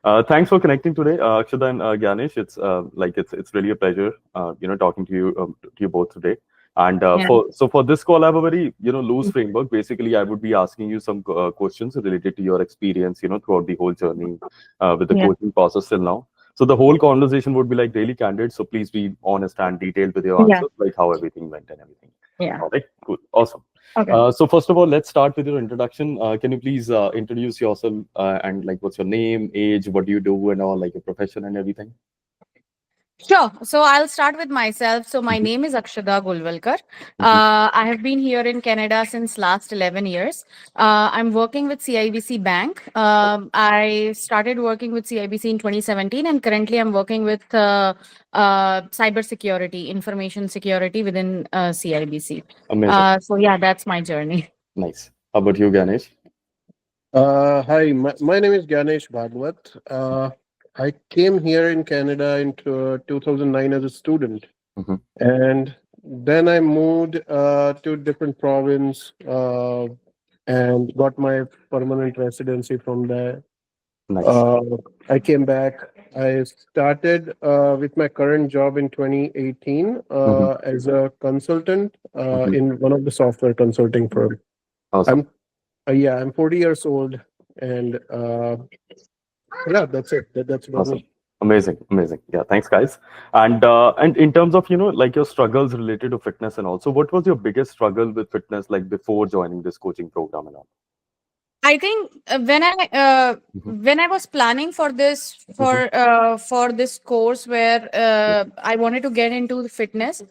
Thanks for connecting today, Akshada and Gnyanesh. It's really a pleasure, talking to you both today. And Yeah. for this call, I have a very loose framework. Basically, I would be asking you some questions related to your experience, throughout the whole journey with the Yeah. coaching process till now. So the whole conversation would be like really candid. So please be honest and detailed with your Yeah. answers, like how everything went and everything. Yeah. All right, cool, awesome. Okay. So first of all, let's start with your introduction. Can you please introduce yourself and like what's your name, age, what do you do, and all like your profession and everything? Sure. So I'll start with myself. So my Mhm, name is Akshada Gulwalkar. mhm, I have been here in Canada since last 11 years. I'm working with CIBC Bank. I started working with CIBC in 2017, and currently I'm working with cyber security, information security within CIBC. Amazing, So yeah, that's my journey. nice. How about you, Ganesh? Hi, my name is Gnyanesh Bhagwat. I came here in Canada in 2009 as a student, Hmm. and then I moved to different province and got my permanent residency from there. Nice. Uh, I came back. I started with my current job in 2018 Hmm. as a consultant Hmm. in one of the software consulting firm. Awesome. I'm yeah, I'm 40 years old, and yeah, that's it. That's about Awesome. me. Amazing. Amazing. Yeah. Thanks, guys. And in terms of, like your struggles related to fitness and also, what was your biggest struggle with fitness like before joining this coaching program and all? I think Hmm. when I was planning Hmm. for this course where Yeah. I wanted to get into the fitness,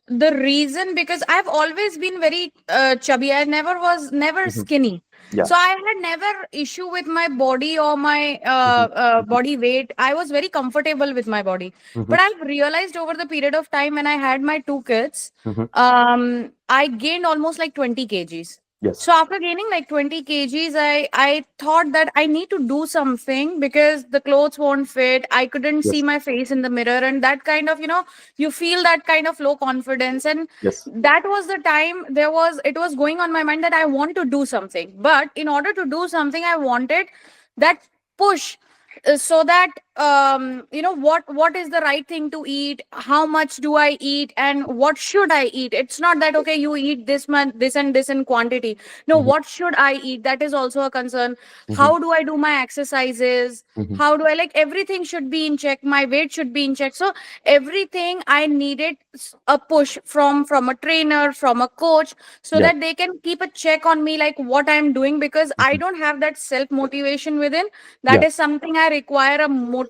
the reason because I've always been very chubby. I never Hmm. skinny, Yeah. so I had never issue with my body or my Hmm. Hmm. body weight. I was very comfortable with my body, Hmm. but I've realized over the period of time when I had my two kids, Hmm. I gained almost like 20 kgs. Yes. So after gaining like 20 kgs, I thought that I need to do something because the clothes won't fit. I couldn't see Yes. my face in the mirror, and that kind of, you feel that kind of low confidence. And Yes. that was the time it was going on my mind that I want to do something. But in order to do something, I wanted that push, so that what is the right thing to eat, how much do I eat, and what should I eat. It's not that okay, you eat this much, this and this in quantity. No, Hmm. what should I eat, that is also a concern. Hmm. How do I do my exercises, Hmm. how do I, like, everything should be in check, my weight should be in check. So everything I needed a push from a trainer, from a coach, so Yeah. that they can keep a check on me, like what I'm doing, because I Hmm. don't have that self motivation within. That Yeah. is something I require a motivation,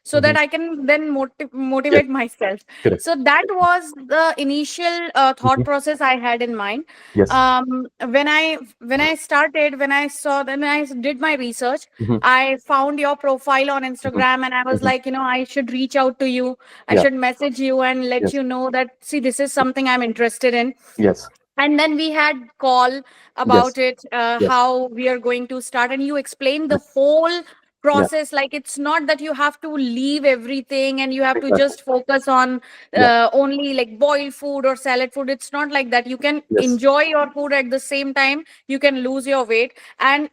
so that Hmm. I can then Yes. motivate myself. Correct. So that was the initial thought Hmm. process I had in mind. Yes. When I saw, then I did my research. Hmm. I found your profile on Hmm. Instagram, and I was Hmm. like, I should reach out to you. I Yeah. should message you and let Yes. you know that, see, this is something I'm interested in. Yes. And then we had call Yes. about it, Yes. how we are going to start, and you explained the Yes. whole Yeah. process. Like, it's not that you have to leave everything and you have to Exactly. just focus on Yeah. only like boiled food or salad food. It's not like that. You can Yes. enjoy your food, at the same time you can lose your weight, and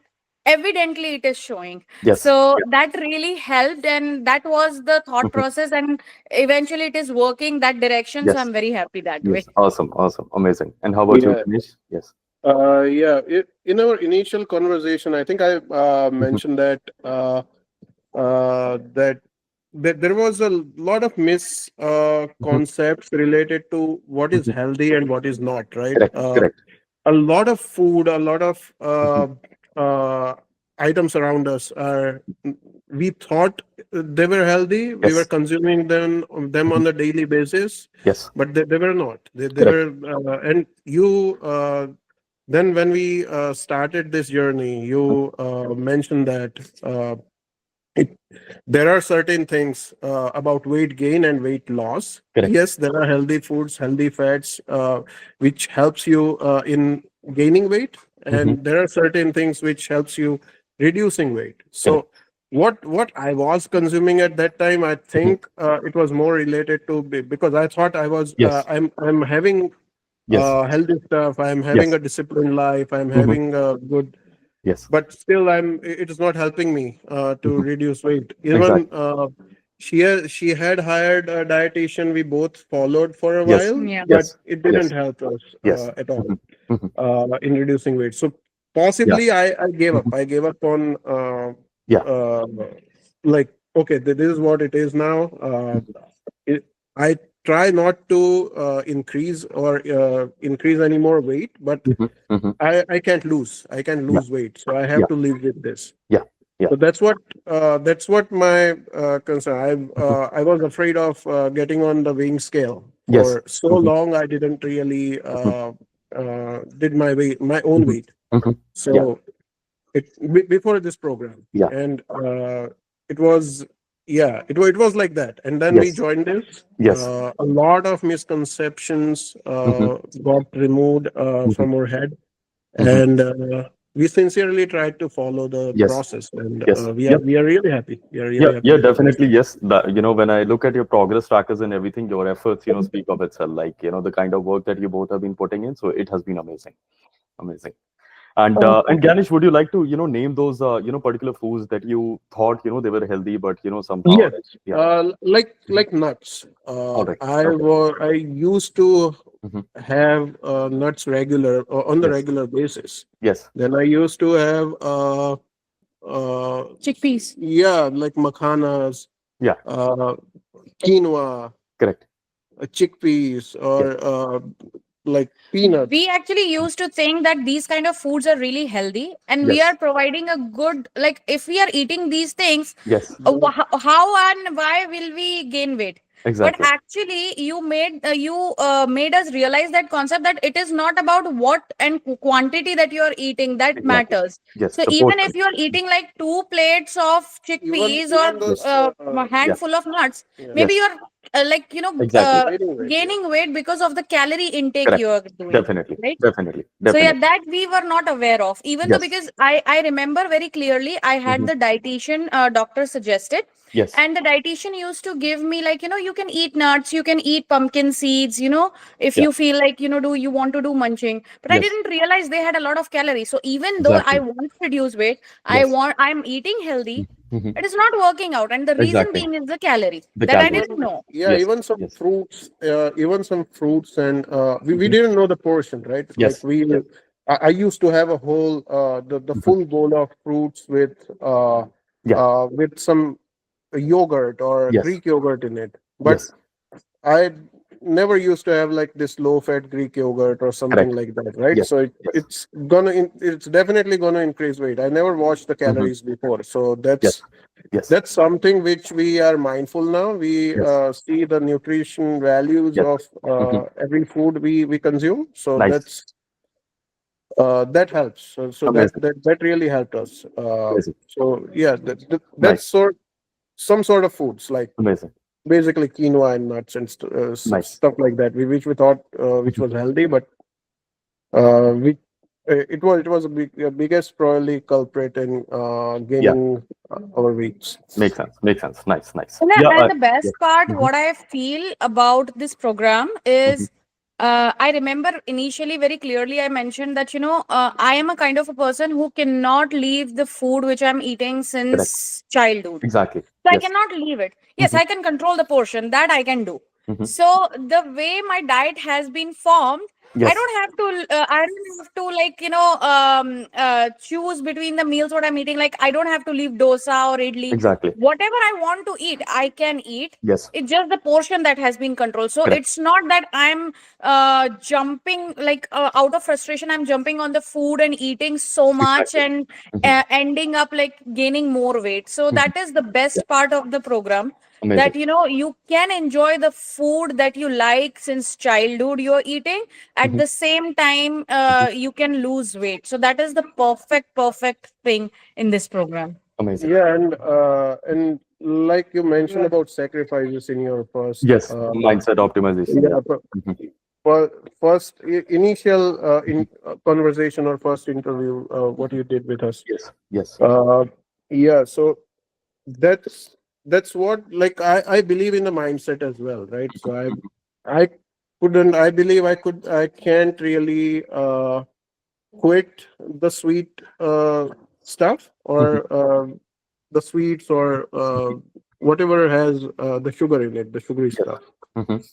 evidently it is showing. Yes. So Yeah. that really helped, and that was the thought Mhm. process, and eventually it is working that direction. So Yes. I'm very happy that way. Yes. Awesome. Awesome. Amazing. And how about you, Yeah. Ganesh? Yes. Yeah. In our initial conversation, I think I Mhm. mentioned that that there was a lot of Mhm. misconcepts related to what is Mhm. healthy and what is not. Right. Correct. Correct. A lot of food, a lot of Mhm. uh, items around us are. We thought they were healthy. We were Yes. consuming them Mhm. on a daily basis, Yes. but they were not. They Correct. were, and you. Then when we started this journey, Mhm. you mentioned that it, there are certain things about weight gain and weight loss. Correct. Yes, there are healthy foods, healthy fats, which helps you in gaining weight, Mhm. and there are certain things which helps you reducing weight. Correct. So what I was consuming at that time, I Mhm. think it was more related to because I thought I was Yes. I'm having Yes. healthy stuff. I'm having Yes. a disciplined life. I'm Mhm. having a good. Yes. but still it is not helping me to Mhm. reduce weight. Even Exactly. she had hired a dietitian we both followed for a Yes. while, Yeah. but Yes. it Yes. didn't help us Yes. at all Mhm. Mhm. in reducing weight. So Yeah. possibly I gave up. Mhm. I gave up on Yeah. uh, like, okay, this is what it is now. Mhm. I try not to increase any more weight, but Mhm. Mhm. I can't lose. I can Yeah. lose weight, so I have Yeah. to live with this. Yeah. Yeah. So that's what my concern. Mhm. I was afraid of getting on the weighing scale Yes. for so Mhm. long. I didn't really Mhm. did my own Mhm. weight. Mhm. Yeah. So before this program, Yeah. and it was, yeah, it was like that. And then we Yes. joined this. Yes. A lot of misconceptions Mhm. got removed Mhm. from our head, Mhm. and we sincerely tried to follow the Yes. process, and Yes. we are Yep. we are really happy. We are Yeah. really happy Yeah. with the process. Definitely. Yes. When I look at your progress trackers and everything, your efforts, speak of itself. Like, the kind of work that you both have been putting in. So it has been amazing. Amazing. And Ganesh, would you like to, name those, particular foods that you thought, they were healthy, but, somehow, Yes, yeah. Mhm. like nuts. All right. Okay. I used to Hmm. have nuts on the Yes. regular basis. Yes. Then I used to have Chickpeas. yeah, like makhanas, Yeah. uh, quinoa, Correct. chickpeas, Yes. or like We peanuts. actually used to think that these kind of foods are really healthy, and we are Yes. providing a good, like, if we are eating these things, Yes. how and why will we gain weight? But Exactly. actually you made us realize that concept, that it is not about what and quantity that you are eating that Exactly. matters. Yes. So The even portion. if you are eating like 2 plates of chickpeas Even or those Yes. a Yeah. handful of nuts, yeah, maybe Yes. you're Exactly. gaining weight. Yeah. gaining weight because of the calorie intake you Correct. are doing, Definitely. right? Definitely. So yeah, Definitely. that we were not aware of, even though, Yes. because I remember very clearly, I had Hmm. the dietitian doctor suggested, Yes. and the dietitian used to give me, like, you can eat nuts, you can eat pumpkin seeds, if Yeah. you feel like, do you want to do munching. But I Yes. didn't realize they had a lot of calories. So even though I Exactly. want to reduce weight, Yes. I'm eating healthy, Hmm. it is not working out, and the reason Exactly. being is the calorie The that I calories. didn't Even know. yeah, Yes. even some Yes. fruits, and we Hmm. didn't know the portion, right? Like Yes. Yes. I used to have a whole the Hmm. full bowl of fruits Yeah. with some yogurt or Yes. Greek yogurt in it. But Yes. I never used to have like this low fat Greek yogurt or something Correct. like that, right? Yes. So Yes. it's definitely gonna increase weight. I never watched the Hmm. calories before, so Yes. Yes. that's something which we are mindful now. We Yes. see the nutrition values Yes. of Hmm. every food we consume. So Nice. that helps. So Amazing. that really helped us. Amazing. So yeah, Nice. that's some sort of foods like Amazing. basically quinoa and nuts and Nice. stuff like that. Which we thought which Mhm. was healthy, but we it was a biggest probably culprit in Yeah. gaining our weights. Makes sense. Makes sense. Nice. Nice. And Yeah. and the Yeah. best part, Hmm. what I feel about this program Hmm. is, I remember initially very clearly, I mentioned that, I am a kind of a person who cannot leave the food which I'm eating Correct. since childhood. Exactly. So I Yes. cannot leave it. Yes, Hmm. I can control the portion, that I can do. Hmm. So the way my diet has been formed, Yes. I don't have to, like, choose between the meals what I'm eating. Like, I don't have to leave dosa or idli. Exactly. Whatever I want to eat, I can eat. Yes. It's just the portion that has been controlled. So Correct. it's not that I'm jumping, like, out of frustration, I'm jumping on the food and eating so much Exactly. and Hmm. ending up like gaining more weight. So Hmm. that is the Yeah. best part of the program, Amazing. that you can enjoy the food that you like since childhood you're eating. At Hmm. the same time, Hmm. you can lose weight. So that is the perfect thing in this program. Amazing. Yeah, and like you mentioned about sacrifices in your first Yes. Mindset optimization. yeah Yes. Hmm. first initial conversation or first interview what you did with us. Yes. Yes. Uh, yeah, so that's that's what, like, I believe in the mindset as well, right? So I believe I can't really quit the sweet stuff, Mhm. or the sweets, or whatever has the sugar in it, the sugary Yes. stuff. Mhm.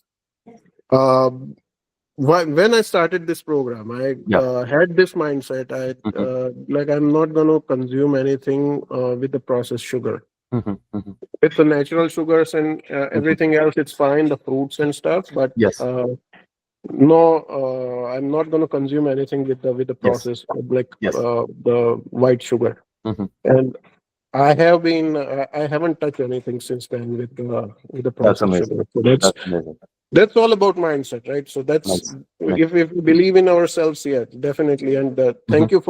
Um, when I started this program, I Yeah. had this mindset. Mhm. Like, I'm not going to consume anything with the processed sugar. Mhm. Mhm. With the natural sugars and Mhm. everything else, it's fine, the fruits and stuff. But Yes. no, I'm not going to consume anything with the Yes. process, like Yes. the white sugar. Mhm. And I haven't touched anything since then with the That's processed amazing. sugar. So That's amazing. that's all about mindset, right? So that's, Nice. Nice. if we believe in ourselves, yeah, definitely. And Mhm. thank you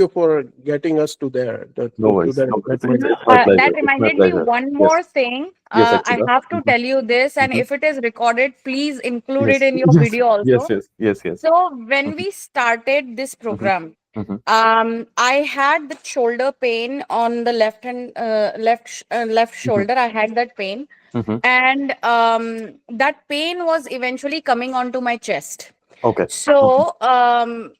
for getting us to there, No to worries. that, No that worries. mindset. It's my That pleasure. It's my reminded me pleasure. one Yes. more thing. Yes, I Akshada. have to Mhm. tell you this, and Mhm. if it is recorded, please include it Yes. in your Yes. video Yes. also. Yes. Yes. Yes. So when Mhm. we started this Mhm. program, Mhm. I had the shoulder pain on the left hand, left Mhm. shoulder. I had that pain, Mhm. and that pain was eventually coming onto my chest. Okay. Mhm. So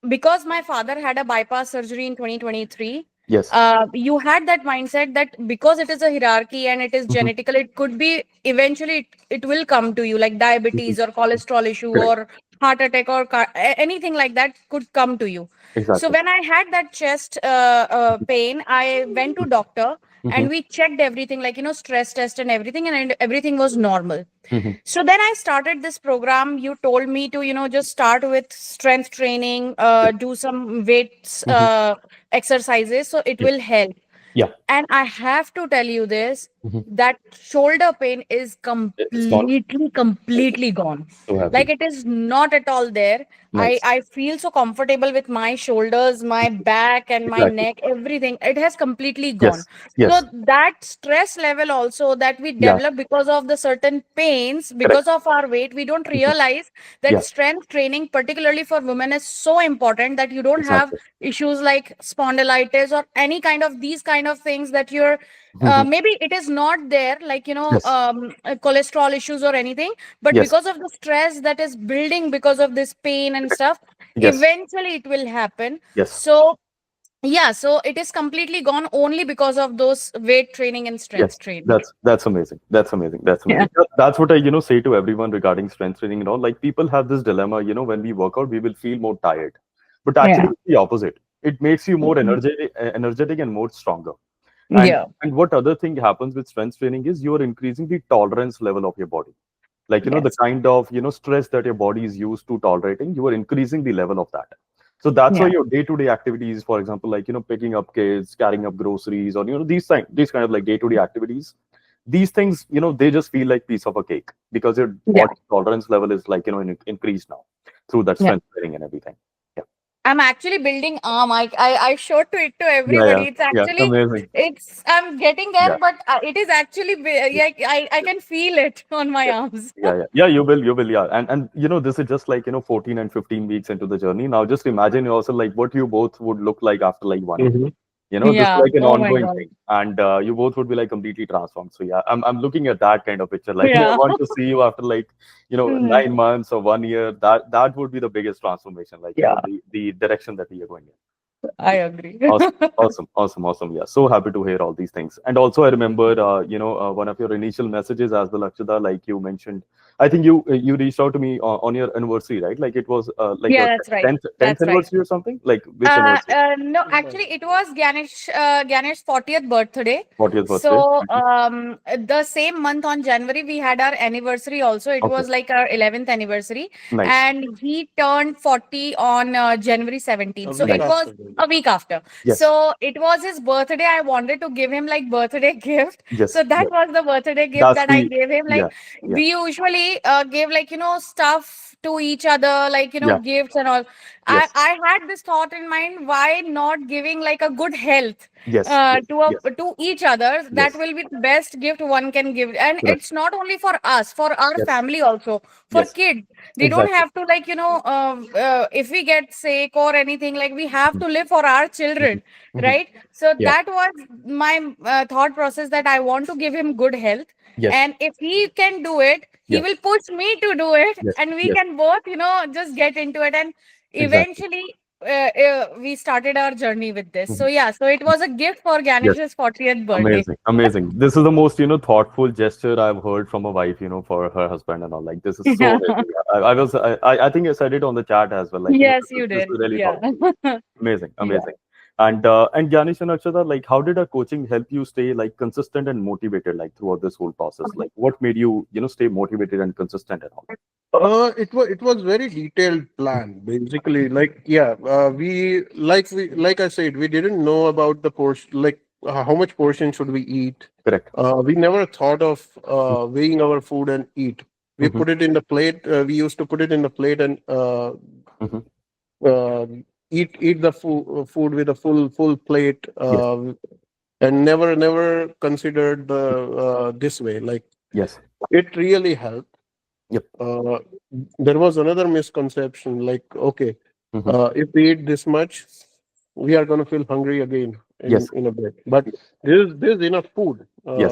because my father had a bypass surgery in 2023, Yes. you had that mindset that because it is a hierarchy and it is Mhm. genetical, it could be eventually it will come to you, like Mhm. diabetes or cholesterol issue Correct. or heart attack or anything like that could come to you. So Exactly. when I had that chest Mhm. pain, I went to doctor Mhm. and we checked everything, like stress test and everything, and everything was normal. Mhm. So then I started this program. You told me to, just start with strength training, Yes. do some weights, Mhm. exercises, so it Yes. will help. Yeah. And I have to tell you this, Mhm. that shoulder pain is It's gone. Amazing. completely gone. So Like happy. it is not at all there. I, Nice. I feel so comfortable with my shoulders, my Mhm. back, and my Exactly. neck, everything. It has completely gone. Yes. So Yes. that stress level also that we Yeah. develop because of the certain pains, Correct. because of our weight, we don't Mhm. realize that Yeah. strength training, particularly for women, is so important that you don't have Exactly. issues like spondylitis or any kind of these kind of things that you're Mhm. maybe it is not there, like Yes. cholesterol issues or anything, but Yes. because of the stress that is building because of this pain and Correct. stuff, Yes. eventually it will happen. Yes. So yeah, so it is completely gone only because of those weight training and strength Yes, training. that's amazing. That's amazing. That's Yeah. amazing. That's what I say to everyone regarding strength training and all. Like people have this dilemma, when we work out, we will feel more tired, but actually Yeah. it's the opposite. It makes you more Mhm. energetic and more stronger. And Yeah. and what other thing happens with strength training is you are increasing the tolerance level of your body. Like the Yes. kind of stress that your body is used to tolerating, you are increasing the level of that. So that's why Yeah. your day-to-day activities, for example, like picking up kids, carrying up groceries, or these kind of like day-to-day activities, these things they just feel like piece of a cake because your Yeah. body tolerance level is like increased now through that Yeah. strength training and everything. Yeah. I'm actually building arm. I showed to it to Yeah, everybody. yeah, It's yeah. actually Amazing. I'm getting there, Yeah. but it is actually Yeah. yeah, I Yeah. can feel it on my Yeah. arms. Yeah, yeah, yeah. You will, yeah. And this is just like 14 and 15 weeks into the journey. Now, just imagine yourself like what you both would look like after like 1 year. Mhm. This is Yeah. like an Oh my ongoing God. thing, and you both would be like completely transformed. So yeah, I'm looking at that kind of picture. Like I Yeah. want to see you after like Mhm. 9 months or 1 year. That would be the biggest transformation. Like Yeah. the direction that we are going in. I agree. Awesome, awesome, awesome, awesome. Yeah, so happy to hear all these things. And also, I remember, one of your initial messages as well, Akshada, like you mentioned. I think you reached out to me on your anniversary, right? Like it was like Yeah, your that's right. tenth That's right. anniversary or something. Like which anniversary? No, actually, it was Gyanesh's 40th birthday. 40th birthday. So, Mhm. the same month on January, we had our anniversary also. It Okay, was like our 11th anniversary. nice, And he turned 40 on January A 17th. So, week it nice. was after that. a week after. Yes, So, it was his birthday. I wanted to give him like birthday gift. So, yes, that yes. was the birthday gift That's that I the gave him. Like, yeah, yeah, we usually give like, stuff to each other, like, yeah, gifts and all. I, yes, I had this thought in mind, why not giving like a good health yes, yes, yes, to each other? That yes. will be the best gift one can give. And Correct. it's not only for us, for our Yes, family also, for yes, kids. They don't exactly. have to like, if we get sick or anything, like we have Mhm, to live for our mhm, children, mhm. right? So Yeah. that was my thought process, that I want to give him good health. Yes. And if he can do it, he Yes. will push me to do it, Yes. and we Yes. can both, just get into it. And Exactly. eventually we started our journey with this. So yeah, so it was a gift for Yes. Ganesh's 40th birthday. Amazing, amazing. This is the most, thoughtful gesture I've heard from a wife, for her husband and all. Like, this is so Yeah. amazing. I think I said it on the chat as well. Like, Yes, this is, you this did. is really Yeah. thoughtful. Amazing, Yeah. amazing. And Ganesh and Akshada, like, how did our coaching help you stay like consistent and motivated like throughout this whole process? Like, what made you, stay motivated and consistent and all? It was very detailed plan basically. Like yeah, we like I said, we didn't know about the portion, like how much portion should we eat. Correct. We never thought of weighing our food and eat. We Mm-hmm. put it in the plate. We used to put it in the plate and Mm-hmm. uh, eat the food with a full plate, Yes. and never considered the this way. Like Yes. it really helped. Yep. There was another misconception, like okay, Mm-hmm. if we eat this much, we are going to feel hungry again Yes. in a bit. But there's enough food. Yes.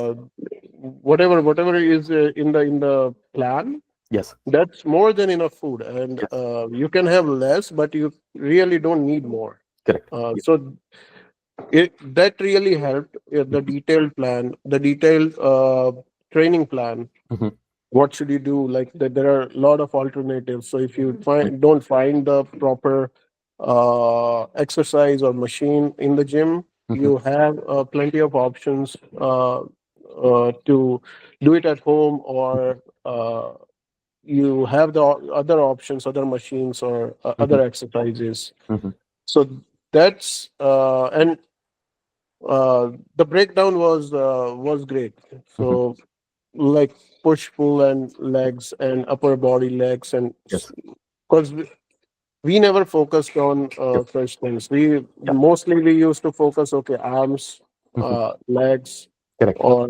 Whatever is in the plan, Yes. that's more than enough food, and Yes. you can have less, but you really don't need more. Correct. So that really helped. The detailed plan, the detailed training plan. Mm-hmm. What should you do? Like that, there are a lot of alternatives. So if you don't find the proper exercise or machine in the gym, Mm-hmm. you have plenty of options to do it at home, or you have the other options, other machines, or Mm-hmm. other exercises. Mm-hmm. So that's and the breakdown was great. Mm-hmm. So like push pull and legs and upper body legs, and Yes. because we never focused on Yep. such things. We Yeah. mostly we used to focus, okay, arms, Mm-hmm. legs, Correct. or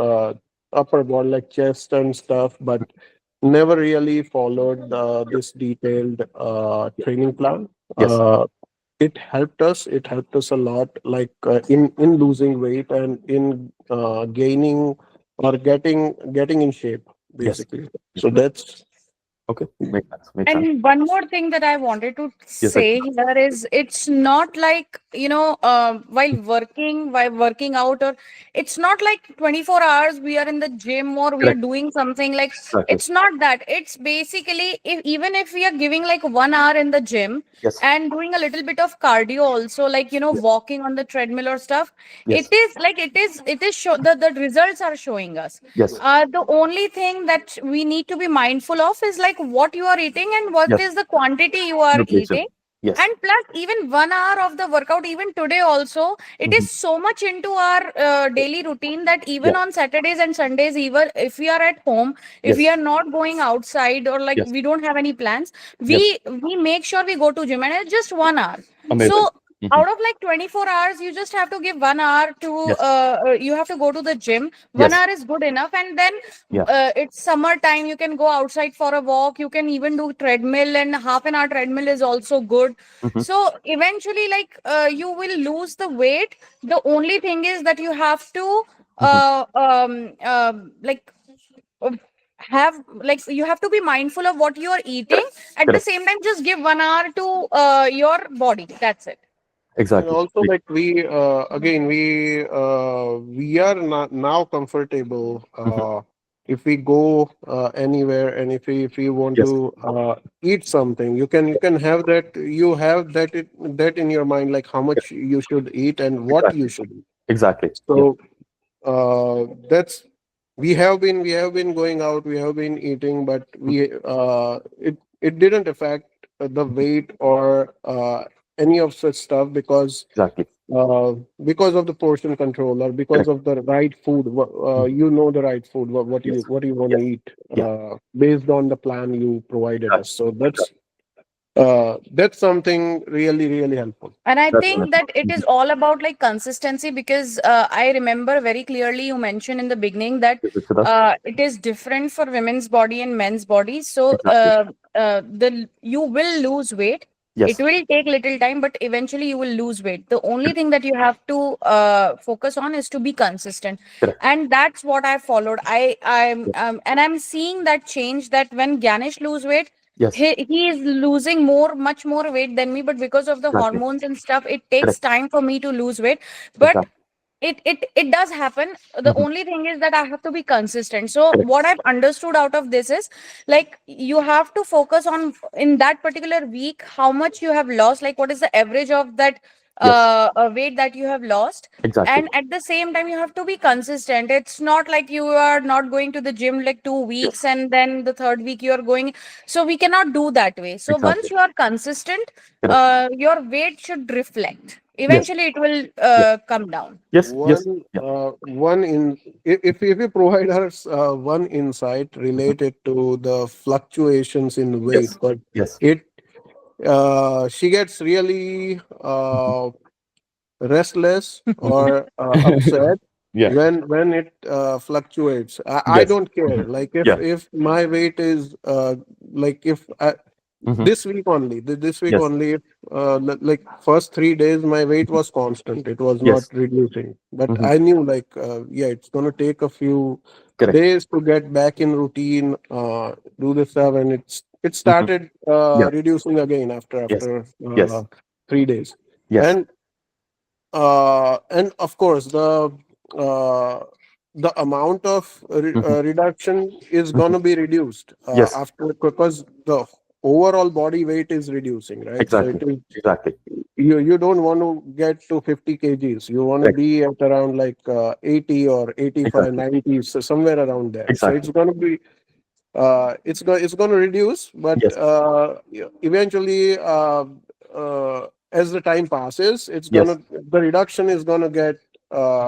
uh, upper body like chest and stuff, but never really followed this detailed training plan. Yes. It helped us a lot, like in losing weight and in gaining or getting in shape Yes. basically. So that's Okay. Makes sense. Makes sense. And one more thing that I wanted to Yes, say Akshada. here is it's not like, while working out, or it's not like 24 hours we are in the gym or we are Correct. doing something like, Exactly. it's not that. It's basically, even if we are giving like 1 hour in the gym Yes. and doing a little bit of cardio also, like, Yes. walking on the treadmill or stuff, Yes. the results are showing us. Yes. The only thing that we need to be mindful of is like what you are eating and what Yes. is the quantity you are Nutrition. eating. Yes. And plus, even 1 hour of the workout, even today also, it Mm-hmm. is so much into our daily routine that even Yeah. on Saturdays and Sundays, even if we are at home, if we Yes. are not going outside or like Yes. we don't have any plans, Yes. we make sure we go to gym, and it's just 1 hour. Amazing. So Mm-hmm. out of like 24 hours, you just have to give 1 hour to Yes. you have to go to the gym. One Yes. hour is good enough, and then Yeah. it's summer time, you can go outside for a walk, you can even do treadmill, and half an hour treadmill is also good. Mm-hmm. So eventually, like, you will lose the weight. The only thing is that you have to like uh, have like you have to be mindful of what you are eating. At the Correct. same time, just give 1 hour to your body. That's it. And Exactly. also, like we again we are not now comfortable Mm-hmm. if we go anywhere, and if we want Yes. to eat something, you can have that, you have that in your mind, like how much you should eat and what you Exactly. should eat. Exactly. Yeah. So that's we have been going out, we have been eating, but it didn't affect the weight or any of such stuff, Exactly. because of the portion control, or because Correct. of the right food. Mhm. You know the right food, what Yes. you want to Yes. eat, Yeah. based on the plan you provided us. Exactly. So Exactly. that's something really helpful. And I That's think wonderful. that it is all about like consistency, because I remember very clearly you mentioned in the beginning that Yes, Akshada. it is different for women's body and men's body. So Exactly. the you will lose weight. It Yes. will take little time, but eventually you will lose weight. The only thing that you have to focus on is to be consistent, Correct. and that's what I followed. Yes. And I'm seeing that change, that when Ganesh lose weight, Yes. He is losing much more weight than me, but because of the Exactly. hormones and stuff, it takes Correct. time for me to lose weight. But Exactly. it does happen. The Mhm. only thing is that I have to be consistent. So Correct. what I've understood out of this is, like, you have to focus on, in that particular week, how much you have lost, like what is the average of that Yes. weight that you have lost. Exactly. And at the same time, you have to be consistent. It's not like you are not going to the gym like 2 weeks Yes. and then the third week you are going. So we cannot do that way. So once Exactly. you are consistent, Correct. your weight should reflect. Yes. Eventually it will Yes. come down. Yes. Yes. One, Yeah. one in if you provide us one insight Mhm. related to the fluctuations in weight, Yes. but Yes. it she gets really Mhm. restless or upset Yeah. when it fluctuates. I Yes. don't care. Mhm. Like Yeah. if my weight is like if I, Mhm. this week only this week Yes. only, if like first 3 days my weight was constant, it was not Yes. reducing, but Mhm. I knew like yeah, it's going to take a few Correct. days to get back in routine, do the stuff, and it Mhm. started Yeah. reducing again Yes. after Yes. 3 days. Yes. And of course uh, the amount of Mhm. reduction is going Mhm. to be reduced Yes. after, because the overall body weight is reducing, right? So Exactly. it is, Exactly. you don't want to get to 50 kgs, you want to Correct. be at around like 80 or 85, Exactly. 90, so somewhere around there. So it's Exactly. going to be it's going to reduce, but Yes. eventually as the time passes, it's going Yes. to, the reduction is going to get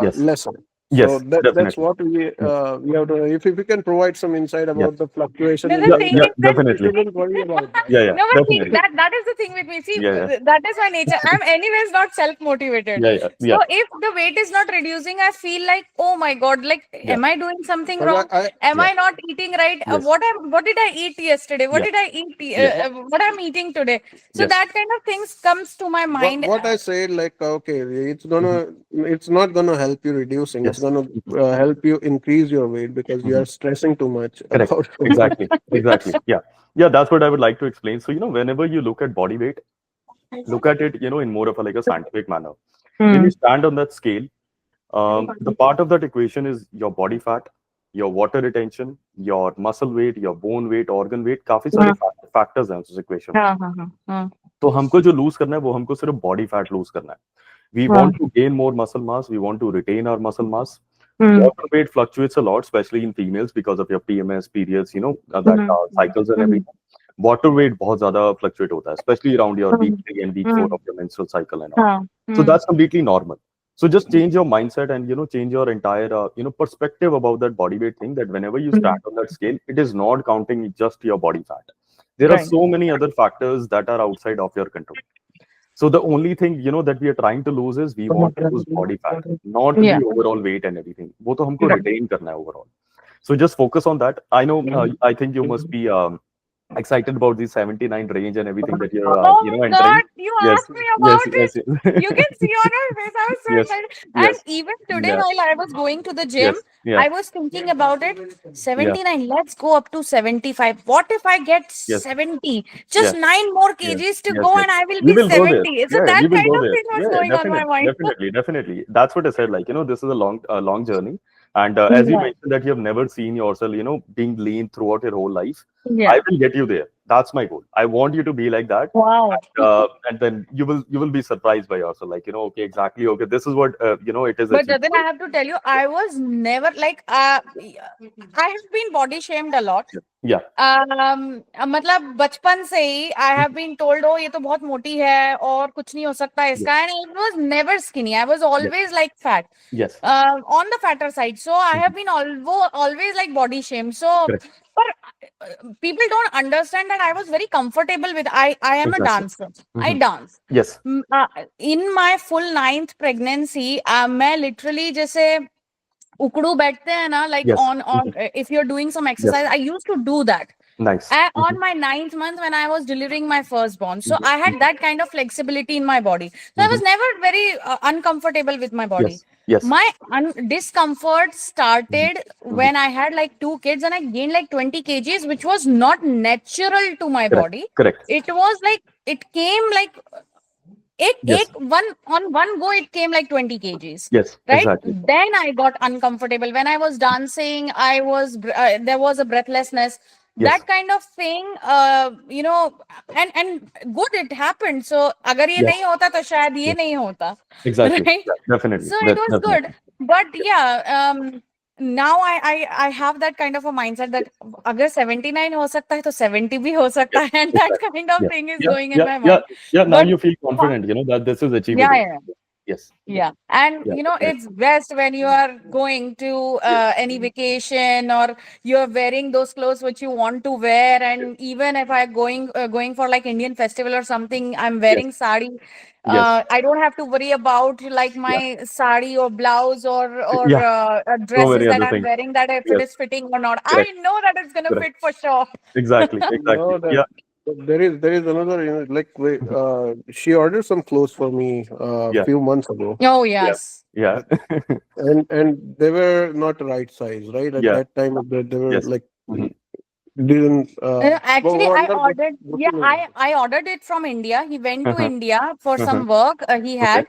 Yes. lesser. So Yes. that's Definitely. what Mm. we have to, if we can provide some insight Yeah. about the fluctuation No, in the Yeah. weight, thing Yeah. is that we Definitely. shouldn't worry about that. Yeah. Yeah. no, but see, Definitely. that is the thing with me. See, Yeah. Yeah. that is my nature. I'm anyways not self-motivated. Yeah. Yeah. So Yeah. if the weight is not reducing, I feel like, oh my God, like, Yeah. am I doing something But wrong? Am Yeah. I not eating right? Yes. What did I eat yesterday? What Yeah. did I eat? Yeah. What I'm eating today? So Yes. that kind of things comes to my mind. what I said, like, okay, Mhm. it's not gonna help you reducing, it's Yes. gonna Mhm. help you increase your weight because you Mhm. are stressing too much Correct. about your weight. Exactly. Exactly. Yeah. Yeah. That's what I would like to explain. So, whenever you look at body weight, look at it, in more of a like a scientific manner. When you Hmm. stand on that scale, the part of that equation is your body fat, your water retention, your muscle weight, your bone weight, organ weight. काफी सारे हाँ, factors हैं उस equation में. हाँ, हाँ, हाँ, हाँ, तो हमको जो lose करना है वो हमको सिर्फ body fat lose करना है. We हाँ, want to gain more muscle mass. We want to retain our muscle mass. Hmm, Water weight fluctuates a lot, especially in females because of your PMS periods, that hmm, cycles and hmm, everything. Water weight बहुत ज़्यादा fluctuate होता है, especially around your week hmm, 3 and week 4 hmm, of your menstrual cycle and all. हाँ, So hmm, that's completely normal. So just change your mindset and change your entire perspective about that body weight thing. That whenever you hmm, stand on that scale, it is not counting just your body fat. There are right. so many other factors that are outside of your control. So the only thing that we are trying to lose is we want to lose body fat, not Yeah. the overall weight and everything. वो तो हमको Right. retain करना है overall. So just focus on that. I know. I think you must be excited about the 79 range and everything that you're Oh my entering. God, you Yes. asked me Yes. about it. Yes. You can see on her face, I was so Yes. excited. And Yes. even today, Yeah. while I was going to the gym, Yes. Yeah. I was thinking about it. Yeah. 79, let's go up to 75. What if I get Yes. 70? Yeah. Just 9 more Yes, kgs to yes, go, yes. and I will We be will go there. 70. So Yeah, that we will kind go of there. thing was Yeah, going on my mind. definitely, definitely. That's what I said. Like, this is a long journey. And as you Yeah. mentioned that you have never seen yourself, being lean throughout your whole life, Yeah. I will get you there. That's my goal. I want you to be like that. Wow. And then you will be surprised by yourself. Like, okay, exactly. Okay, this is what, it is But Jatin, I achievable. have to tell you, I was never like, I have been body shamed a lot. Yeah. मतलब बचपन से ही I have been told ओ ये तो बहुत मोटी है और कुछ नहीं हो सकता Yes. इसका and it was never skinny I was Yes. Always like fat Yes. on the fatter side, so I have been always like body shamed. So Correct. but people don't understand that I was very comfortable with, I am a Exactly. dancer. I Mhm. dance. Yes. In my full 9th pregnancy, मैं literally जैसे उकड़ू बैठते हैं ना, like Yes. on if you're doing some Yes. exercise, I used to do that. Nice. On my 9th month when I was delivering my firstborn, so Mhm. I had that kind of flexibility in my body, so I was Mhm. never very uncomfortable with my body. Yes. Yes. My discomfort started when I had like 2 kids and I gained like 20 kgs, which was not natural to my Correct. body. Correct. It was like, it came like Yes. one go, it came like 20 kgs. Yes. Right? Exactly. Then I got uncomfortable. When I was dancing, there was a breathlessness. Yes. That kind of thing, and good it happened. So, agar ye Yes. nahi hota, to shayad ye Yes. nahi hota. Exactly. Right? Yeah, definitely. So it was good. Definitely. But yeah, now I have that kind of a mindset that agar 79 ho sakta hai, to 70 bhi ho sakta Yes. hai, and that Exactly. kind of Yeah. thing is Yeah. going in Yeah. my Yeah. mind. Yeah. Now But you feel confident, that this is yeah, achievable. yeah, Yes. yeah. And Yeah. it's best when you are going to any vacation, or you're wearing those clothes which you want to wear. And even if I'm going for like Indian festival or something, I'm Yes. wearing sari. Yes. I don't have to worry about like Yeah. my sari or blouse or Yeah. So dresses many that other I'm thing. wearing, that if it Yes. is fitting or not. Correct. I know that it's gonna Correct. fit for sure. Exactly. Exactly. No, that Yeah. there is another, like, she ordered some clothes for me a Yeah. few months ago, Oh Yeah. yes. Yeah. and they were not right size, right? At Yeah. that time, they were Yes. like, Mhm. didn't Actually, वो I अंदर ordered. Yeah, घुटने में I ordered it from India. He went to Uh-huh. India for Uh-huh. some work he Okay. had,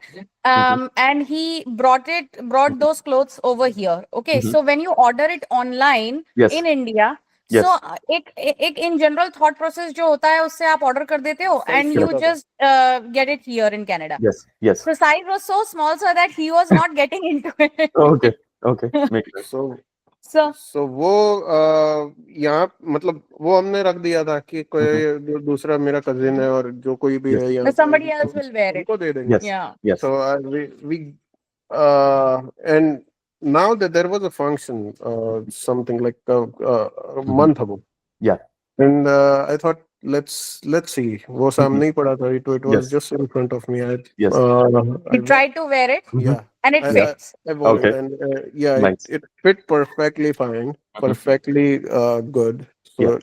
Mhm. and he brought those clothes over here. Okay, Mhm. so when you order it online Yes. in India, so Yes. एक in general thought process जो होता है, उससे आप order कर देते हो, size and you छोटा Correct. था. just get it here in Canada. Yes. Yes. The size was so small so that he was not getting into Okay. it. Okay. Makes sense. So So वो यहाँ मतलब वो हमने रख दिया था कि Mhm. कोई दूसरा मेरा कजिन है और जो कोई भी Yes. है यहाँ पे somebody else will wear it. उनको दे देंगे. Yes. Yeah. Yes. So we and now that there was a function, something like a month ago, Yeah. and I thought let's see. वो Mhm. सामने ही पड़ा था. It was Yes. just in front of me. Yes. He tried to wear it, Mhm. Yeah. and it I, Yeah. I, fits. I wore it, Okay. and yeah, Nice. it fit perfectly fine, Mhm. perfectly good. Yeah. So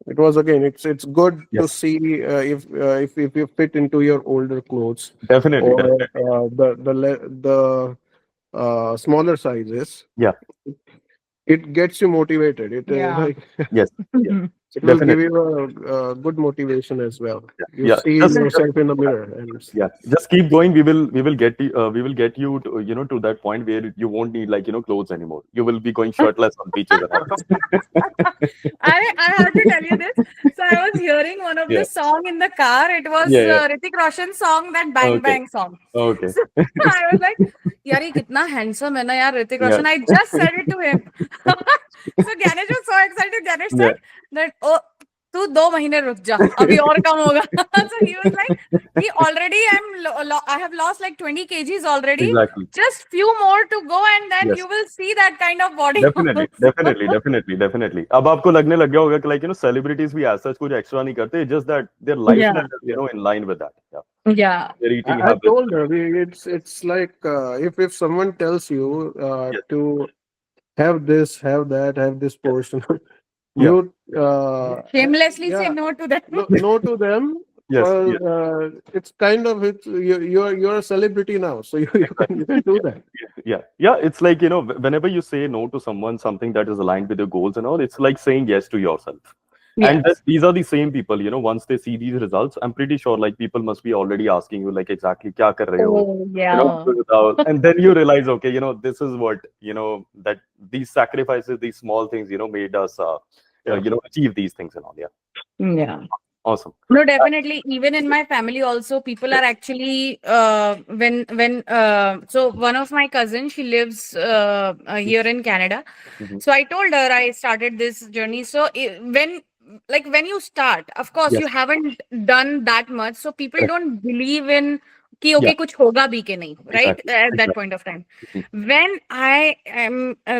it was again. It's good to Yes. see if you fit into your older clothes Definitely. or Definitely. the smaller sizes. Yeah. It gets you motivated. It Yeah. like Yes. Yeah. it will give Definitely. you a good motivation as well. Yeah. You Yeah. see Just yourself in the mirror, and yeah. Just keep going. We will get you to to that point where you won't need clothes anymore. You will be going shirtless on beaches and all this. I have to tell you this. So I was hearing one of Yeah. the song in the car. It was Yeah. Yeah. Hrithik Roshan's song, that Bang Okay. Bang song. Okay. So I was like, यार ये कितना handsome है ना यार Hrithik Yeah. Roshan. I just said it to him. So Gnyanesh was so excited. Gnyanesh Yeah. said that, oh, तू 2 महीने रुक जा, अभी और कम होगा. So he was like, he already I have lost like 20 kgs already. Exactly. Just few more to go, and then Yes. you will see that kind of body. Definitely, also. definitely. अब आपको लगने लग गया होगा कि celebrities भी as such कुछ extra नहीं करते. It's just that their lifestyle Yeah. is in line with that. Yeah. Yeah. Their eating I habits. told her it's like if someone tells you Yes. to have this, have that, have this Yes. portion, Yeah. you Shamelessly say yeah, no to that. no to them. Yes. Well, Yes. it's kind of you're a celebrity now, so you can do that. Yeah. Yeah. It's like whenever you say no to someone, something that is aligned with your goals and all, it's like saying yes to yourself. And Yes. these are the same people, once they see these results, I'm pretty sure like people must be already asking you like exactly kya kar rahe ho, Oh, yeah. and then you realize, okay, this is what, that these sacrifices, these small things, made us, Yeah. achieve these things and all. Yeah. Yeah. Awesome. No, definitely. Even in my family, also, people Yeah. are actually so one of my cousins, she lives here in Canada. Mhm. So I told her I started this journey. So when you start, of course, Yes. you haven't done that much, so people Correct. don't believe in कि Yeah. okay कुछ होगा भी कि नहीं, right? Exactly. At that Exactly. point of time. Mhm. When I am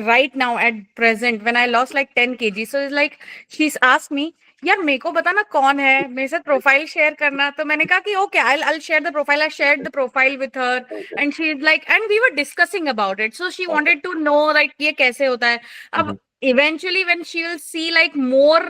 right now at present, when I lost like 10 kg, so it's like she's asked me, यार मेरे को बताना कौन है, मेरे साथ प्रोफाइल शेयर करना। तो मैंने कहा कि okay, I'll share the profile. I shared the profile with her Okay. and she's like, and we were discussing about it, so she Okay. wanted to know like ये कैसे होता है। अब Mhm. eventually when she will see like more,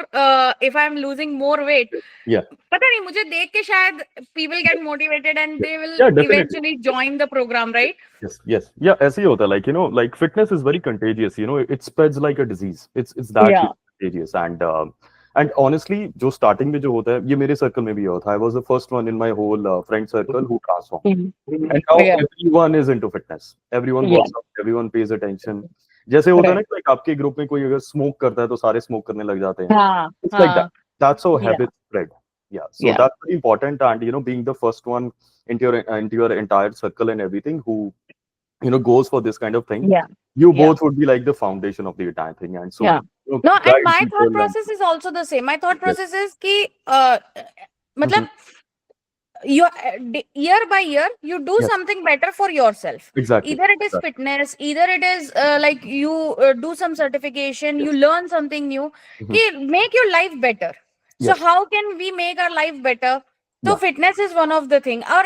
if I'm losing more weight, Yeah. पता नहीं, मुझे देख के शायद people get motivated and Yeah. they will Yeah, definitely. eventually join the program, right? Yes, yes. Yeah, ऐसे ही होता है, like, like fitness is very contagious, it spreads like a disease. It's that Yeah. contagious. And honestly, जो starting में जो होता है, ये मेरे circle में भी हुआ था. I was the first one in my whole friend circle who transformed. And now Yeah. everyone is into fitness. Everyone Yeah. works out, everyone pays attention. जैसे होता है ना कि like आपके ग्रुप में कोई अगर स्मोक करता है तो सारे स्मोक करने लग जाते हैं. हाँ, It's like that. हाँ, That's how yeah, habits spread. Yeah. So yeah, that's very important. And being the first one into your entire circle and everything who goes for this kind of thing, yeah, you yeah, both would be like the foundation of the entire thing. And so yeah. No, and guide my thought people and process is also the same. My thought yes. process is कि Mhm. मतलब you year by year you do Yes, something better for yourself. exactly. Either it is Exactly. fitness, either it is like you do some certification, you Yes. learn something new, Mhm. कि make your life better. So Yes. how can we make our life better? So Yeah. fitness is one of the thing. Or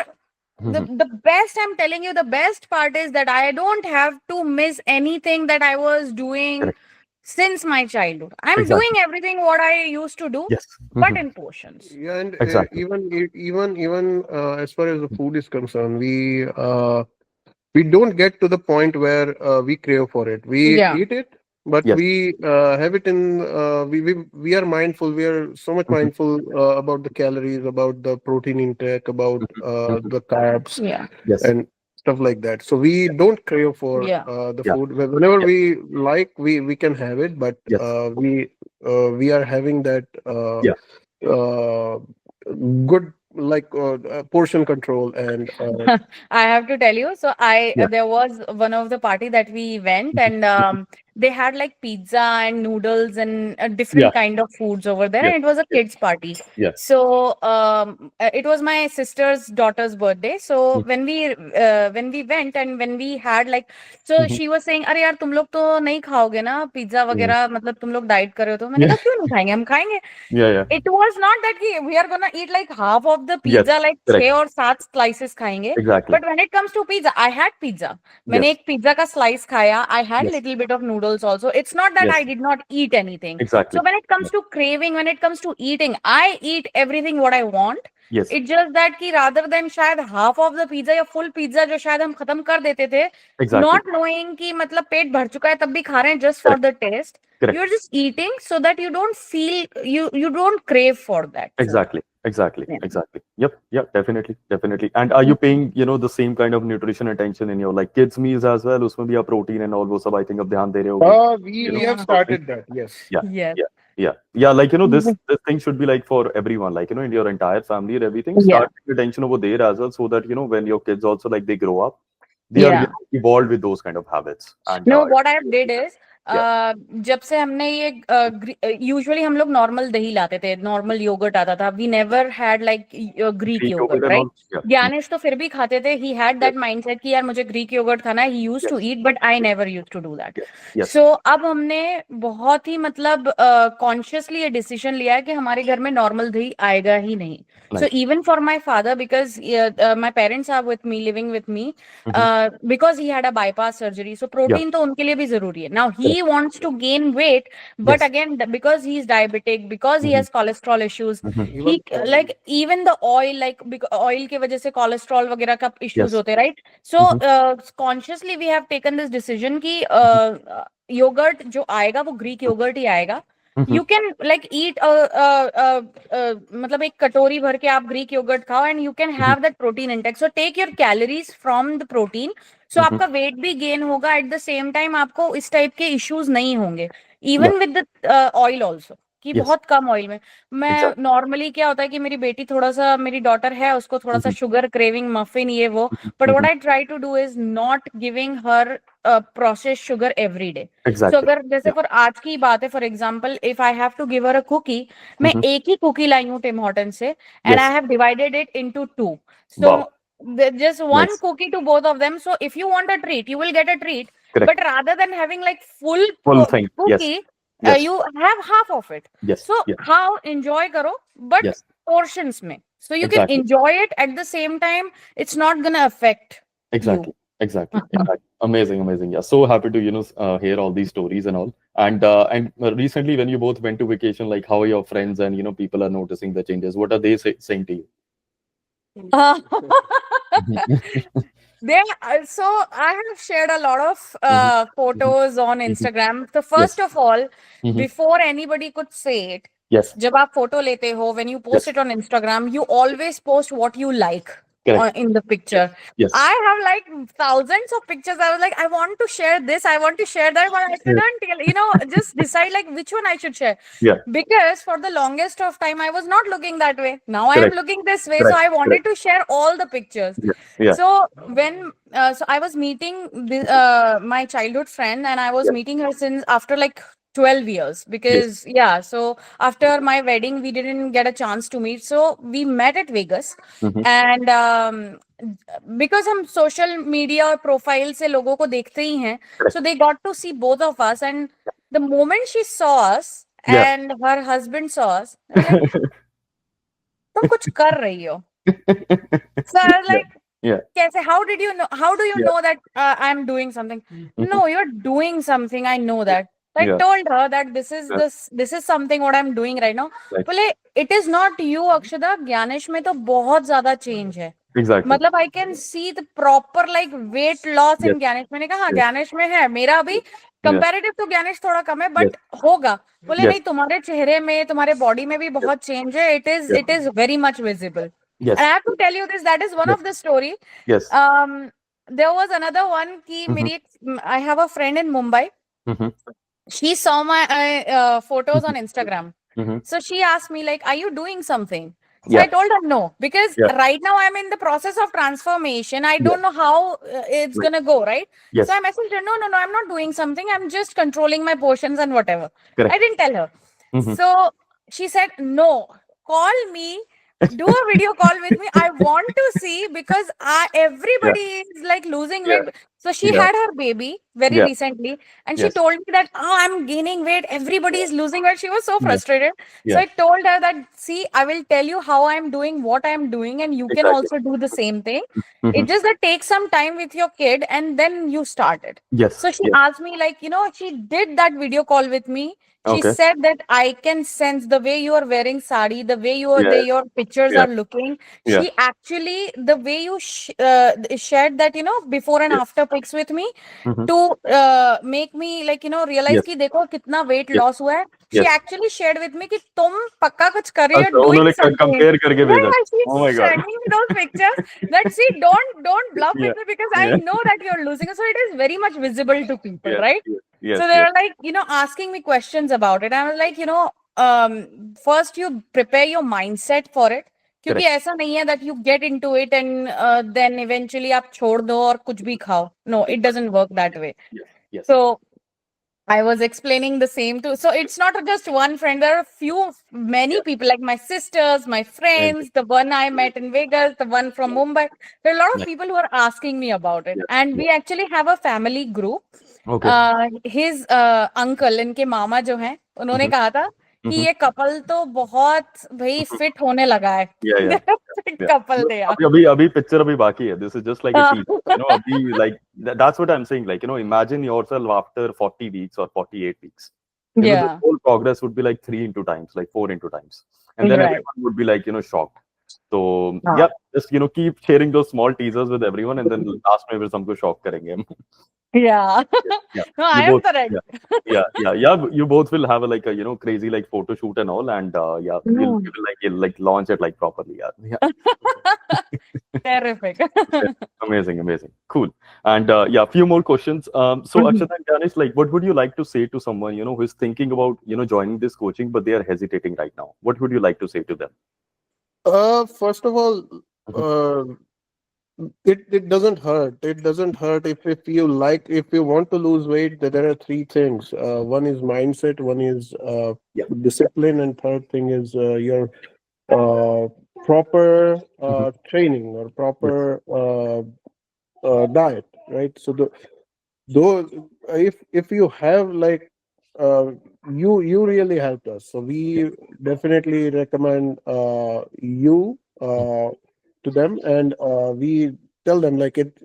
the Mhm. the best, I'm telling you, the best part is that I don't have to miss anything that I was doing Correct. since my childhood. I'm doing Exactly. everything what I used to do, Yes. but Mhm. in portions. Yeah, and Exactly. even as far as the food is concerned, we don't get to the point where we crave for it. We Yeah. eat it, but Yes. we have it in. We are mindful. We are so much Mhm. mindful about the calories, about the protein intake, about Mhm. Mhm. the carbs, Yeah. Yes. and stuff like that. So we don't crave for Yeah. the Yeah. food. Whenever Yeah. we like, we can have it, but Yes. we are having that Yeah. uh, good like portion control and I have to tell you. So I Yeah. there was one of the party that we went, Mhm. and Mhm. they had like pizza and noodles and Yeah. different kind of foods over there, Yes. and it was a Yes. kids party. Yeah. So it was my sister's daughter's birthday. So Mhm. when we went and when we had like, so Mhm. she was saying, अरे यार तुम लोग तो नहीं खाओगे ना pizza Mhm. वगैरह, मतलब तुम लोग डाइट कर रहे हो। तो मैंने Yeah. कहा क्यों नहीं खाएंगे, हम खाएंगे। Yeah. Yeah. It was not that we are gonna eat like half of the Yes. pizza, like Correct. 6 or 7 slices खाएंगे। Exactly. But when it comes to pizza, I had pizza. मैंने Yes. एक pizza का slice खाया। I had Yes. little bit of noodles also. It's not that I Yes. did not eat anything. Exactly. So when it comes Yeah. to craving, when it comes to eating, I eat everything what I want. Yes. It's just that कि rather than शायद half of the pizza या full pizza जो शायद हम खत्म कर देते थे, Exactly. not knowing कि मतलब पेट भर चुका है तब भी खा रहे हैं just for Correct. the taste. Correct. You're just eating so that you don't feel, you don't crave for that food. Exactly. Exactly. Yeah. Exactly. Yep. Yeah. Definitely. Definitely. And are you paying, the same kind of nutrition attention in your like kids meals as well? उसमें भी आप protein and all वो सब I think अब ध्यान दे रहे होगे. we have Yeah. started that, yes. Yeah. Yes. Yeah. Yeah. Yeah. Like, this thing should be like for everyone, like, in your entire family and everything, Yeah. start paying attention over there as well. So that, when your kids also like they grow up, they are, Yeah. evolved with those kind of habits. And No, what I did is yeah. जब से हमने ये usually हम लोग normal दही लाते थे, normal yogurt आता था। We never had like Greek Greek yogurt yogurt, and right. all. Yeah. Gyanesh तो फिर भी खाते थे। He had Yes. That mindset कि यार मुझे ग्रीक योगर्ट खाना है। He used to Yes. Eat but I never used to do that. Yes. Yes. So अब हमने बहुत ही मतलब कॉन्शियसली ये डिसीजन लिया है कि हमारे घर में नॉर्मल दही आएगा ही नहीं। So Nice. even for my father, because my parents are with me, living with me, because he had a bypass surgery, so Yeah. protein तो उनके लिए भी जरूरी है। Now he Correct. wants to gain weight, but Yes. again because he is diabetic, because he Mhm. has cholesterol issues, Mhm. he Even like even the oil, like oil के वजह से cholesterol वगैरह का issues Yes. होते हैं, right? So Mhm. consciously we have taken this decision कि Mhm. Yogurt जो आएगा वो ग्रीक योगर्ट ही आएगा। Mhm. You can like eat मतलब एक कटोरी भर के आप ग्रीक योगर्ट खाओ and you can Mhm. have that protein intake. So take your calories from the protein. So Mhm. आपका वेट भी गेन होगा, एट द सेम टाइम आपको इस टाइप के इश्यूज नहीं होंगे, Yeah. Even with the oil also, कि Yes. बहुत कम ऑयल में। मैं Exactly. नॉर्मली क्या होता है कि मेरी बेटी थोड़ा सा, मेरी डॉटर है, उसको थोड़ा सा Mhm. शुगर क्रेविंग, मफिन ये वो, Mhm. But what Mhm. I try to do is not giving her processed sugar every day. So Exactly. अगर जैसे Yeah. फॉर आज की बात है, for example if I have to give her a cookie, मैं Mhm. एक ही cookie लाई हूँ टिम हॉर्टन से, and I Yes. Have divided it into two. So Wow. just one Nice. cookie to both of them. So if you want a treat, you will get a treat. Correct. But rather than having like full Full thing. Yes. cookie, Yes. you have half of it. Yes. So Yes. how enjoy karo, but Yes. portions mein. So you can Exactly. enjoy it at the same time. It's not gonna affect you. Exactly. Exactly. Exactly. Amazing. Amazing. Yeah. So happy to, hear all these stories and all. And recently, when you both went to vacation, like how are your friends and, people are noticing the changes? What are they saying to you? Uh, Mhm. There, so I have shared a lot of Mhm. Mhm. photos on Mhm. Instagram. So Yes. first of all, Mhm. before anybody could say it, Yes. जब आप photo लेते हो, when you post Yes. it on Instagram, you always post what you like Correct. in the picture. Yes. I have like thousands of pictures. I was like, I want to share this, I want to share that, but I Yeah. couldn't, just decide like which one I should share. Yeah. Because for the longest of time, I was not looking that way. Now I am Correct. looking this way. So Correct. I Correct. wanted to share all the pictures. Yeah. Yeah. So so I was meeting my childhood friend, and I was Yeah. meeting her since after like 12 years, Yes. because yeah, so after my wedding we didn't get a chance to meet, so we met at Vegas. Mhm. And because हम social media और profile से लोगों को देखते ही हैं, so Correct. they got to see both of us. And the moment she saw us Yeah. and her husband saw us, they were like, तुम कुछ कर रही हो. So I was Yeah. like, Yeah. Kaise, how did you know? How do you Yeah. know that I'm doing something? Mhm. No, you're doing something. I know that. I Yeah. told her that this is Yeah. this is something what I'm doing right now. Right. बोले, it is not you, Akshada. Gnyanesh में तो बहुत ज़्यादा change है. Exactly. मतलब I can see the proper like weight loss Yes. in Gnyanesh. मैंने कहा हाँ, Yes. Gnyanesh में है. मेरा अभी Yeah. comparative to Gnyanesh थोड़ा कम है, Yes. but होगा. बोले Yes. नहीं, तुम्हारे चेहरे में, तुम्हारे body में भी Yes. बहुत change है. Yes. It is very much visible. Yes. And I have to tell you this. That is one Yes. of the story. Yes. There was another one ki Mhm. I have a friend in Mumbai. Mhm. She saw my photos on Instagram. Mhm. So she asked me like, are you doing something? So I Yeah. told her no, because Yeah. right now I'm in the process of transformation. I Yeah. don't know how it's Right. gonna go, right? Yes. So I messaged her, no, I'm not doing something. I'm just controlling my portions and whatever. Correct. I didn't tell her. Mhm. So she said, no, call me, do a video call with me. I want to see, because Yeah. everybody is like losing Yeah. weight. So she Yeah. had her baby very Yeah. recently, and she Yes. told me that, oh, I'm gaining weight. Everybody is losing weight. She was so Yeah. frustrated. So Yeah. I told her that, see, I will tell you how I'm doing, what I'm doing, and you can Exactly. also do the same thing. Mhm. It just that takes some time with your kid, and then you start it. Yes. So she Yes. asked me, like, she did that video call with me. She Okay. said that I can sense the way you are wearing sari, the way Yeah. your pictures Yeah. are looking. Yeah. She actually, the way you shared that, before and Yes. after pics with me, Mhm. to make me like realize Yes. कि देखो कितना weight Yes. loss हुआ है. She Yes. actually shared with me कि तुम पक्का कुछ कर रही हो, अच्छा, doing उन्होंने something. कंपेयर करके Yeah, भेजा. yeah, she's Oh my God. sending me those pictures. That, see, don't bluff Yeah. with me, because I Yeah. know that you're losing it. So it is very much visible to people, Yes. right? Yes. Yes. So they Yes. were like, asking me questions about it. I was like, first you prepare your mindset for it. क्योंकि Correct. ऐसा नहीं है that you get into it and then eventually आप छोड़ दो और कुछ भी खाओ. No, it doesn't work that way. Yes. Yes. So I was explaining the same too. So it's not just one friend. There are many Yeah. people, like my sisters, my Amazing. friends, the one I met in Vegas, the one from Yeah. Mumbai. There are a lot of Nice. people who are asking me about it. Yes. And Yes. we actually have a family group. Okay. His uncle, इनके मामा जो हैं, उन्होंने Mhm. कहा था कि Mhm. ये couple तो बहुत भाई Mhm. फिट होने लगा है. Yeah. Yeah. Fit Yeah. couple they are. अभी पिक्चर अभी बाकी है. This is just like a teaser. अभी like that's what I'm saying. Like, imagine yourself after 40 weeks or 48 weeks. The Yeah. whole progress would be like 3 into times, like 4 into times. And then Right. everyone would be like, shocked. So, Ah. yeah, just, keep sharing those small teasers with everyone, and then last में फिर सबको shock करेंगे हम. Yeah. Yeah. No, I You am both, correct. yeah. You both will have a crazy like photo shoot and all, and yeah, Mm. you'll like launch it like properly. Yeah. Terrific. Amazing. Cool. And yeah, few more questions. So Mhm. Akshada and Gnyanesh, like, what would you like to say to someone, who is thinking about, joining this coaching, but they are hesitating right now? What would you like to say to them? First of all, uh, it doesn't hurt. It doesn't hurt if you want to lose weight. There are three things. One is mindset, one is Yeah. discipline, and third thing is your proper training or proper diet, right? So those, if you have like you really helped us. So we definitely recommend you to them, and we tell them like it.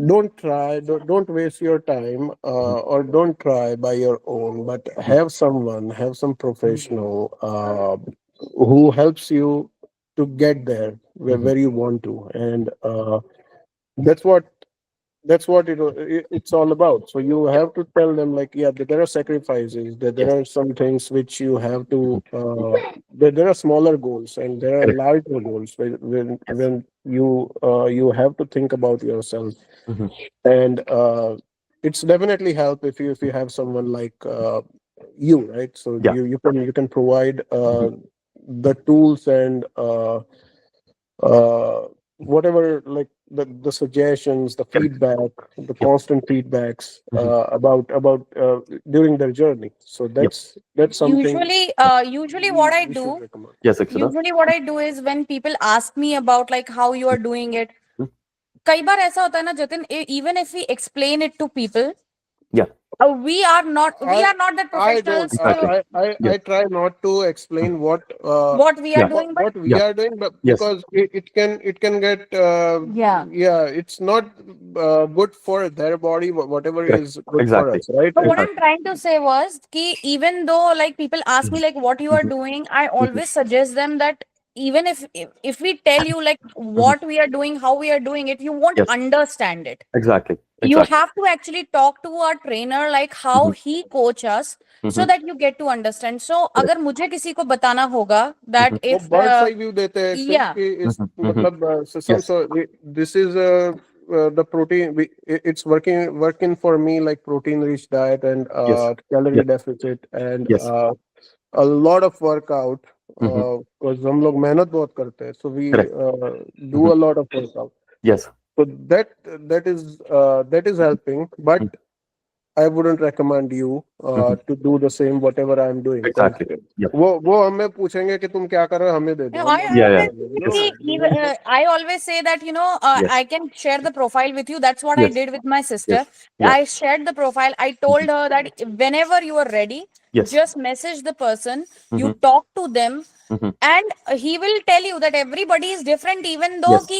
Don't try. Don't waste your time, Mhm. or don't try by your own. But Mhm. have some professional who helps you to get there Mhm. where you want to, and that's what it's all about. So you have to tell them like, yeah, there are sacrifices, there Yes. are some things which you have Mhm. to there are smaller goals and there are Correct. larger goals Yes. when you have to think about yourself. Mhm. And it's definitely help if you have someone like you, right? So Yeah. you can provide Mhm. the tools and uh, whatever, like the suggestions, the Correct. feedback, the Yep. constant feedbacks Mhm. about during their journey. So Yep. that's something Usually what I we should do, recommend. Yes, Akshada. usually what I do is when people ask me about like how you are doing it, Mhm. कई बार ऐसा होता है ना Jatin, even if we explain it to people, Yeah. we are not that I don't. professionals to Yes. I try not to Mhm. explain what we are Yeah. doing, but what we Yeah. are doing, but Yes. because it can get yeah. yeah, it's not good for their body. Whatever Correct. is good for Exactly. us, right? So what I'm Exactly. trying to say was ki even though like people ask me Mhm. like what you are Mhm. doing, I Mhm. always suggest them that even if we tell you like Mhm. what we are doing, how we are doing it, you won't Yes. understand it. Exactly. You Exactly. have to actually talk to our trainer like how Mhm. he coach us so Mhm. that you get to understand. So Correct. अगर मुझे किसी को बताना होगा Mhm. that वो if birds eye view देते हैं सिर्फ yeah, कि इस Mhm. Mhm. मतलब some Yes. so this is the protein it's working for me like protein rich diet and Yes. calorie Yes. deficit and Yes. a lot of workout Mhm. because हम लोग मेहनत बहुत करते हैं, so we Correct. do Mhm. a lot of workout. Yes. So that is helping, but Mhm. I wouldn't recommend you Mhm. to do the same whatever I'm doing because Exactly. Yep. वो हमें पूछेंगे कि तुम क्या कर रहे हो, हमें दे yeah, दो, हम Yeah. क्या Yeah. करेंगे, Yes. I always say that Yes. I can share the profile with you. That's what I Yes. did with my sister. Yes. Yeah. I shared the profile. I told Mhm. her that whenever you are ready, Yes. just message the person, you Mhm. talk to them, Mhm. and he will tell you that everybody is different, even though Yes. ki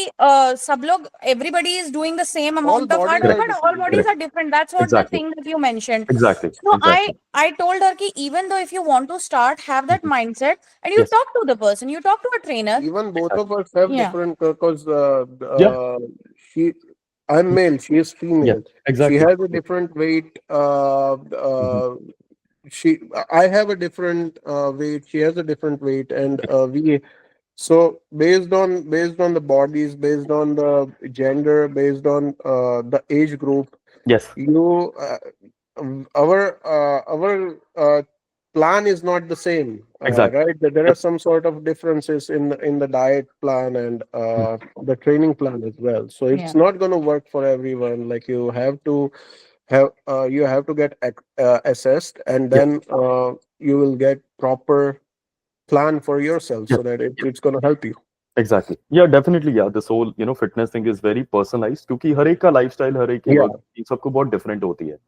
sab log everybody is doing the same all amount of hard bodies work, Correct. are but all different. bodies Correct. are different. That's what the Exactly. thing that you mentioned. Exactly. So i Exactly. i told her ki even though if you want to start, have that Mhm. mindset and you Yes. talk to the person, you talk to a trainer. Even both Exactly. of us have Yeah. different because Yeah. she I'm male, she is Yeah. female. She Exactly. has a different weight. Mhm. She I have a different weight. She has a different weight, and we so based on the bodies, based on the gender, based on the age group, Yes. you our plan is not the same, Exactly. right? There are Yep. some sort of differences in the diet plan and Mhm. the training plan as well, so it's Yeah. not going to work for everyone. Like you have to get assessed, and Yep. then you will get proper plan for yourself Yep. so that Yep. it's going to help you. Exactly. Yeah, definitely. Yeah, this whole fitness thing is very personalized क्योंकि हर एक का lifestyle, हर एक की Yeah. work सबको बहुत different होती है.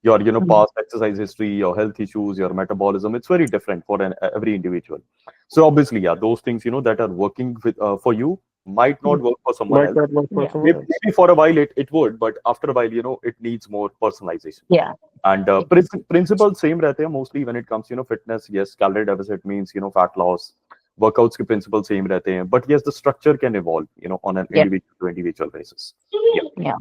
Your Mhm. past exercise history, your health issues, your metabolism, it's very different for every individual. So obviously, yeah, those things that are working for you might not work for someone Might else. not work for Yeah. someone Maybe, else. maybe for a while it would, but after a while, it needs more personalization. Yeah. And principles same रहते हैं mostly when it comes fitness. Yes, calorie deficit means fat loss. Workouts के principles same रहते हैं, but yes, the structure can evolve on an Yeah. individual to individual basis. Yeah, Yeah.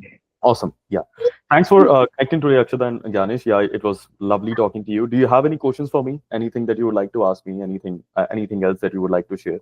awesome. Yeah, thanks for connecting today, Akshada and Gnyanesh. Yeah, it was lovely talking to you. Do you have any questions for me? Anything that you would like to ask me? Anything else that you would like to share?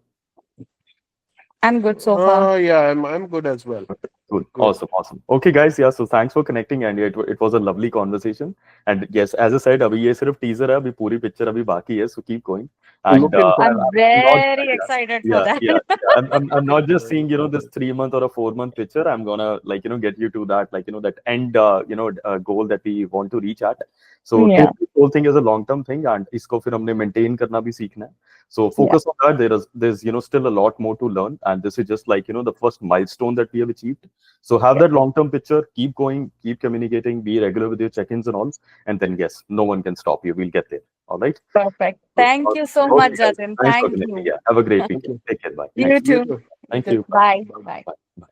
I'm good so far. Yeah, I'm good as well. Cool. Good. Awesome. Awesome. Okay, guys. Yeah. So thanks for connecting, and it was a lovely conversation. And yes, as I said, अभी ये सिर्फ teaser है, अभी पूरी picture अभी बाकी है. So keep going. And Looking I'm forward. I'm not, very yeah, excited for yeah, that. yeah, yeah. I'm not just seeing this 3 month or a 4 month picture. I'm gonna get you to that that end goal that we want to reach at. So Yeah. take this whole thing as a long term thing, and इसको फिर हमने maintain करना भी सीखना है. So Yeah. focus on that. There's still a lot more to learn, and this is just like the first milestone that we have achieved. So have Yeah. that long-term picture, keep going, keep communicating, be regular with your check-ins and all, and then yes, no one can stop you. We'll get there. All right. Perfect. Good. Thank you so Okay, much, guys. Jatin. Thanks for Thank connecting. you. Yeah. Have a great Thank weekend. you. Take care. Bye. You Thanks. You too. too. You Thank too. you. Bye. Bye. Bye. Bye. Bye. Bye.